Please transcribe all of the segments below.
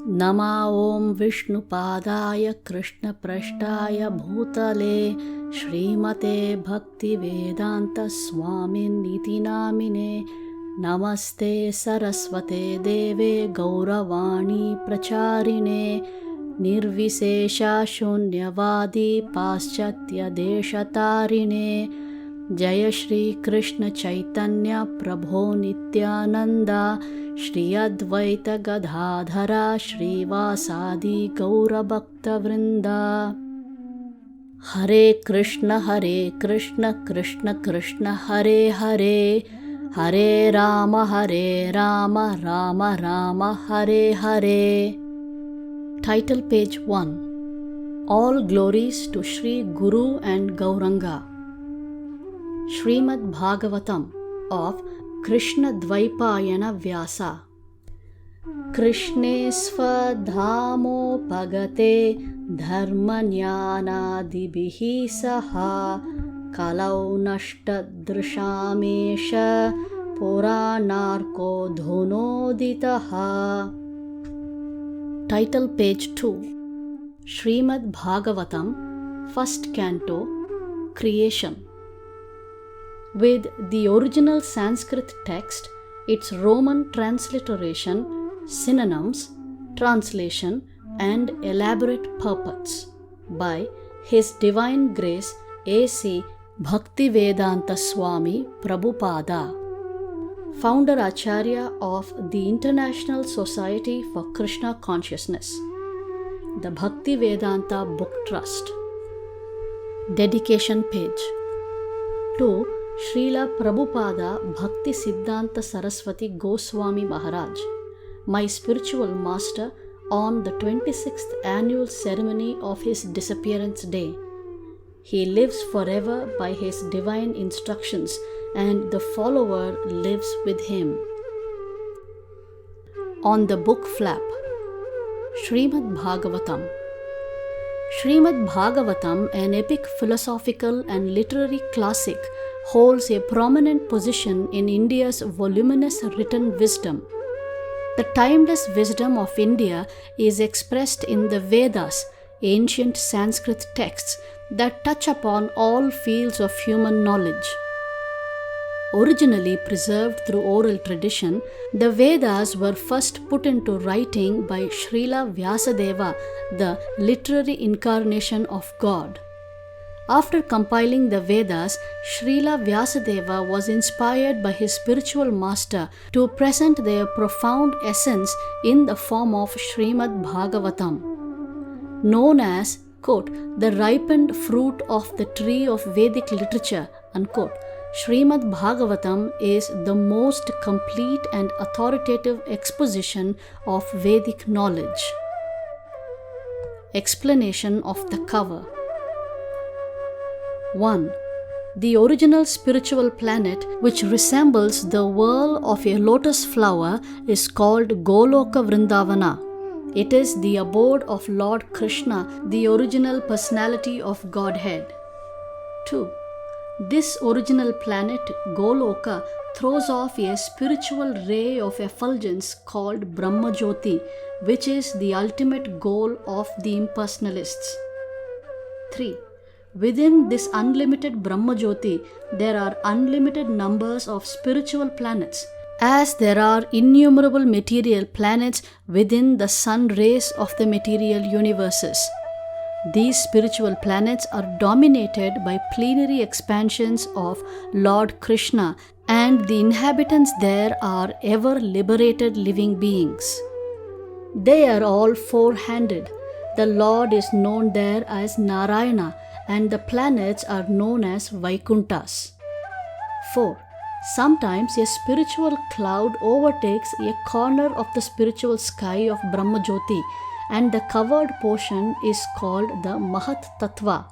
Nama Om Vishnupadaya Krishna Prashtaya Bhutale Srimate Bhaktivedanta Swami Niti Namine Namaste Saraswate Deve Gauravani Pracharine Nirvisesha Shunyavadi Paschatya Deshatarine Jaya Shri Krishna Chaitanya Prabho Nityananda Shri Advaita Gadadhara Shri Vasadi Gaura Bhakta Vrinda Hare Krishna Krishna Krishna Hare Hare Hare Rama Rama Rama Hare Hare. Title page 1. All glories to Shri Guru and Gauranga. Srimad Bhagavatam of Krishna Dvaipayana Vyasa. Krishnesva dhamo pagate dharmanyanadibihi saha kalau nashta drishamesha puranarko dhunoditaha. Title page 2. Srimad Bhagavatam, 1st Canto, Creation. With the original Sanskrit text, its Roman transliteration, synonyms, translation, and elaborate purports by His Divine Grace A.C. Bhaktivedanta Swami Prabhupada, founder Acarya of the International Society for Krishna Consciousness, the Bhaktivedanta Book Trust. Dedication page. To Srila Prabhupada Bhakti Siddhanta Saraswati Goswami Maharaj, my spiritual master, on the 26th annual ceremony of his disappearance day. He lives forever by his divine instructions, and the follower lives with him. On the book flap. Srimad Bhagavatam. Srimad Bhagavatam, an epic philosophical and literary classic, holds a prominent position in India's voluminous written wisdom. The timeless wisdom of India is expressed in the Vedas, ancient Sanskrit texts that touch upon all fields of human knowledge. Originally preserved through oral tradition, the Vedas were first put into writing by Srila Vyasadeva, the literary incarnation of God. After compiling the Vedas, Srila Vyasadeva was inspired by his spiritual master to present their profound essence in the form of Srimad Bhagavatam. Known as, quote, the ripened fruit of the tree of Vedic literature, unquote, Srimad Bhagavatam is the most complete and authoritative exposition of Vedic knowledge. Explanation of the cover. 1. The original spiritual planet, which resembles the whirl of a lotus flower, is called Goloka Vrindavana. It is the abode of Lord Krishna, the original personality of Godhead. 2. This original planet, Goloka, throws off a spiritual ray of effulgence called Brahma Jyoti, which is the ultimate goal of the impersonalists. 3. Within this unlimited Brahma Jyoti, there are unlimited numbers of spiritual planets, as there are innumerable material planets within the sun rays of the material universes. These spiritual planets are dominated by plenary expansions of Lord Krishna, and the inhabitants there are ever liberated living beings. They are all four-handed. The Lord is known there as Narayana, and the planets are known as Vaikunthas. 4. Sometimes a spiritual cloud overtakes a corner of the spiritual sky of Brahma Jyoti, and the covered portion is called the Mahat Tattva.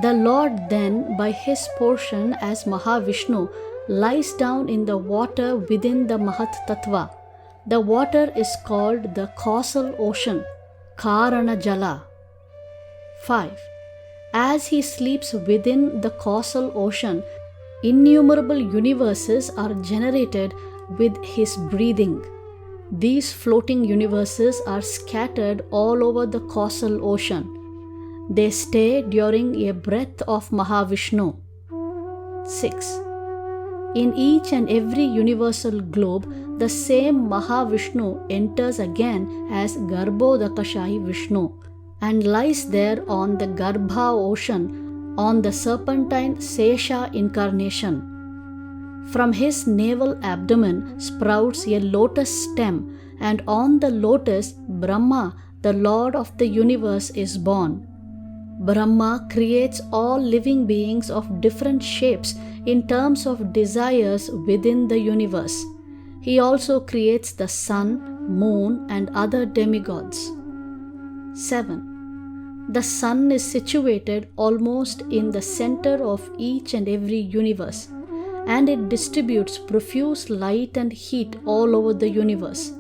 The Lord then, by his portion as Mahavishnu, lies down in the water within the Mahat Tattva. The water is called the causal ocean, Karana Jala. 5. As he sleeps within the causal ocean, innumerable universes are generated with his breathing. These floating universes are scattered all over the causal ocean. They stay during a breath of Mahavishnu. 6. In each and every universal globe, the same Mahavishnu enters again as Garbhodakashayi Vishnu and lies there on the Garbha ocean on the serpentine Sesha incarnation. From his navel abdomen sprouts a lotus stem, and on the lotus, Brahma, the Lord of the universe, is born. Brahma creates all living beings of different shapes in terms of desires within the universe. He also creates the sun, moon, and other demigods. 7. The sun is situated almost in the center of each and every universe, and it distributes profuse light and heat all over the universe.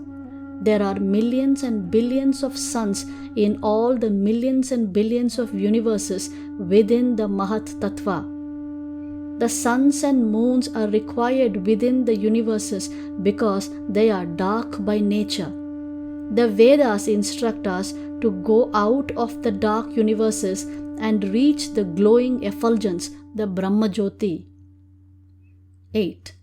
There are millions and billions of suns in all the millions and billions of universes within the Mahat Tattva. The suns and moons are required within the universes because they are dark by nature. The Vedas instruct us to go out of the dark universes and reach the glowing effulgence, the Brahmajyoti. 8.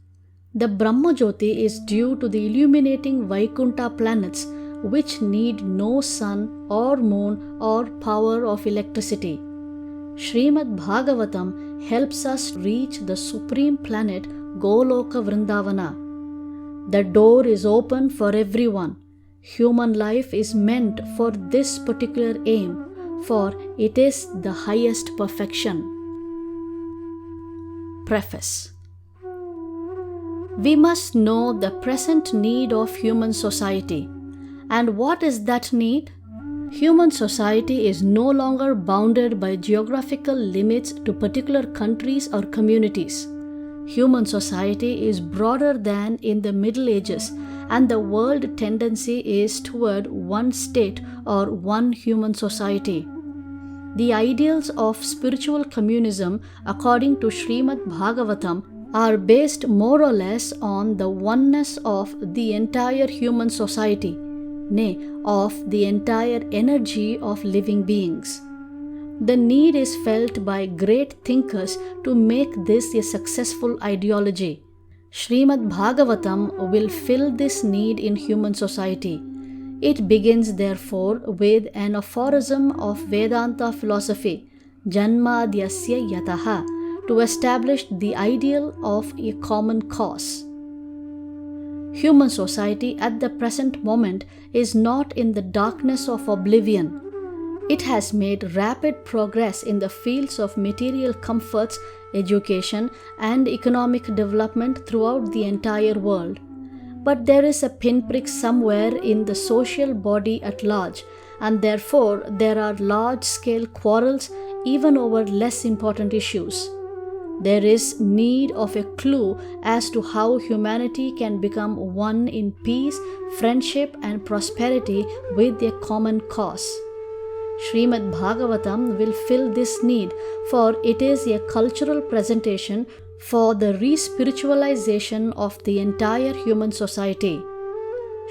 The Brahmajyoti is due to the illuminating Vaikuntha planets, which need no sun or moon or power of electricity. Srimad Bhagavatam helps us reach the supreme planet Goloka Vrindavana. The door is open for everyone. Human life is meant for this particular aim, for it is the highest perfection. Preface. We must know the present need of human society. And what is that need? Human society is no longer bounded by geographical limits to particular countries or communities. Human society is broader than in the Middle Ages, and the world tendency is toward one state or one human society. The ideals of spiritual communism, according to Srimad Bhagavatam, are based more or less on the oneness of the entire human society, nay, of the entire energy of living beings. The need is felt by great thinkers to make this a successful ideology. Srimad Bhagavatam will fill this need in human society. It begins therefore with an aphorism of Vedanta philosophy, Janmadyasya Yataha, to establish the ideal of a common cause. Human society at the present moment is not in the darkness of oblivion. It has made rapid progress in the fields of material comforts, education, and economic development throughout the entire world. But there is a pinprick somewhere in the social body at large, and therefore there are large-scale quarrels even over less important issues. There is need of a clue as to how humanity can become one in peace, friendship, and prosperity with a common cause. Srimad Bhagavatam will fill this need, for it is a cultural presentation for the re-spiritualization of the entire human society.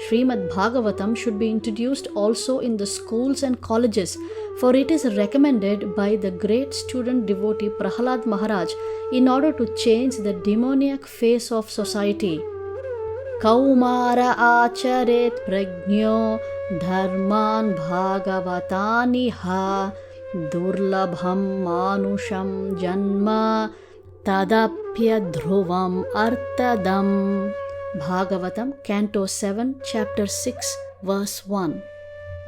Srimad Bhagavatam should be introduced also in the schools and colleges, for it is recommended by the great student devotee Prahlad Maharaj in order to change the demoniac face of society. Kaumara acharet prajño dharman bhagavatani ha durlabham manusham janma tadapya dhruvam artadam. Bhagavatam, Canto 7, Chapter 6, Verse 1.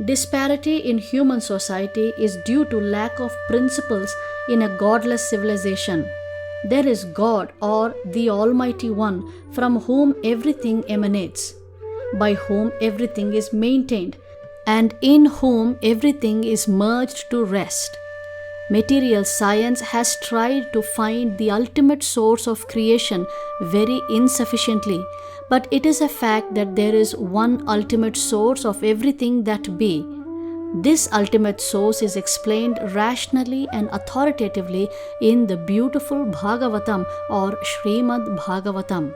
Disparity in human society is due to lack of principles in a godless civilization. There is God, or the Almighty One, from whom everything emanates, by whom everything is maintained, and in whom everything is merged to rest. Material science has tried to find the ultimate source of creation very insufficiently, but it is a fact that there is one ultimate source of everything that be. This ultimate source is explained rationally and authoritatively in the beautiful Bhagavatam or Srimad Bhagavatam.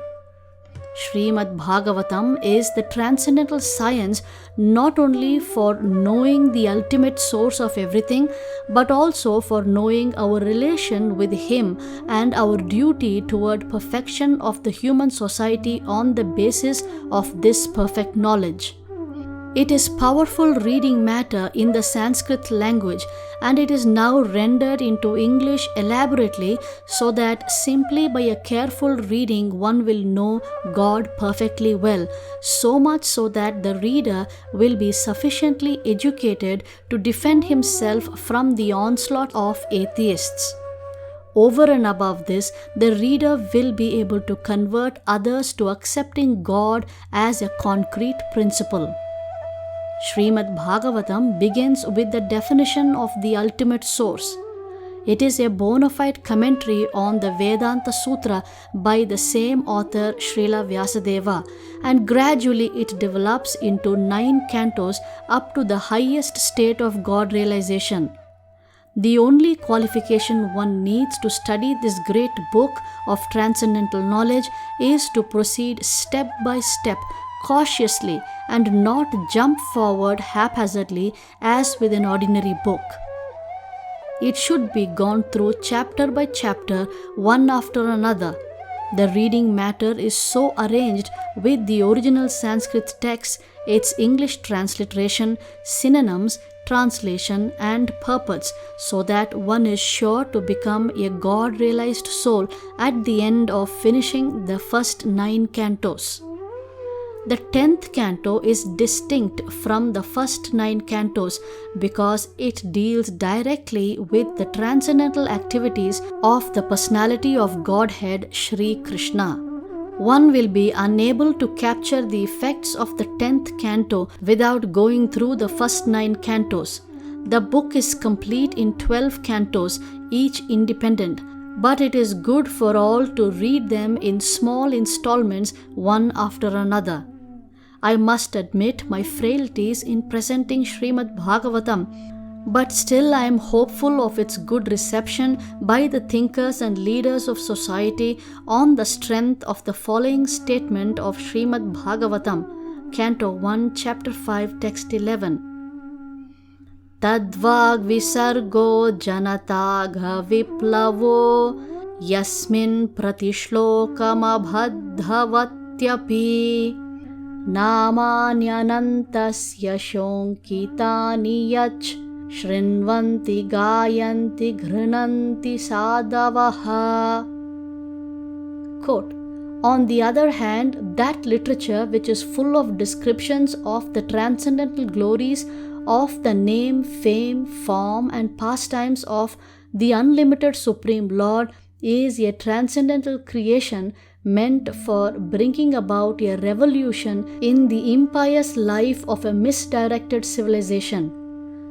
Srimad Bhagavatam is the transcendental science not only for knowing the ultimate source of everything, but also for knowing our relation with Him and our duty toward perfection of the human society on the basis of this perfect knowledge. It is powerful reading matter in the Sanskrit language, and it is now rendered into English elaborately so that simply by a careful reading one will know God perfectly well, so much so that the reader will be sufficiently educated to defend himself from the onslaught of atheists. Over and above this, the reader will be able to convert others to accepting God as a concrete principle. Srimad Bhagavatam begins with the definition of the ultimate source. It is a bona fide commentary on the Vedanta Sutra by the same author Srila Vyasadeva, and gradually it develops into 9 cantos up to the highest state of God realization. The only qualification one needs to study this great book of transcendental knowledge is to proceed step by step, cautiously, and not jump forward haphazardly as with an ordinary book. It should be gone through chapter by chapter, one after another. The reading matter is so arranged with the original Sanskrit text, its English transliteration, synonyms, translation, and purports, so that one is sure to become a God-realized soul at the end of finishing the first 9 cantos. The 10th canto is distinct from the first 9 cantos because it deals directly with the transcendental activities of the personality of Godhead Sri Krishna. One will be unable to capture the effects of the 10th canto without going through the first 9 cantos. The book is complete in 12 cantos, each independent, but it is good for all to read them in small installments, one after another. I must admit my frailties in presenting Srimad Bhagavatam, but still I am hopeful of its good reception by the thinkers and leaders of society on the strength of the following statement of Srimad Bhagavatam, Canto 1, Chapter 5, Text 11. Tadvag visargo janatagha viplavo yasmin pratishlokamabhadhavatyapi Namanyanantasya shonkitani yach shrinvanti gayanti ghrunanti sadavaha. Quote, on the other hand, that literature which is full of descriptions of the transcendental glories of the name, fame, form, and pastimes of the unlimited Supreme Lord is a transcendental creation meant for bringing about a revolution in the impious life of a misdirected civilization.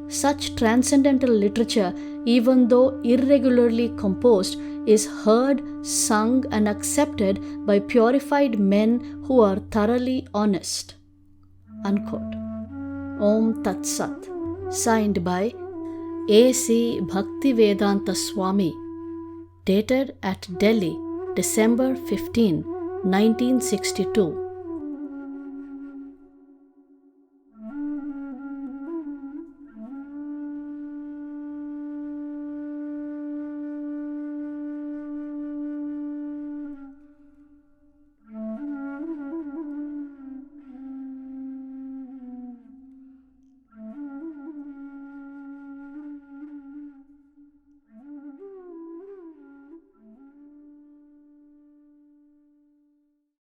Such transcendental literature, even though irregularly composed, is heard, sung, and accepted by purified men who are thoroughly honest. Unquote. Om Tat Sat. Signed by A.C. Bhaktivedanta Swami. Dated at Delhi, December 15, 1962.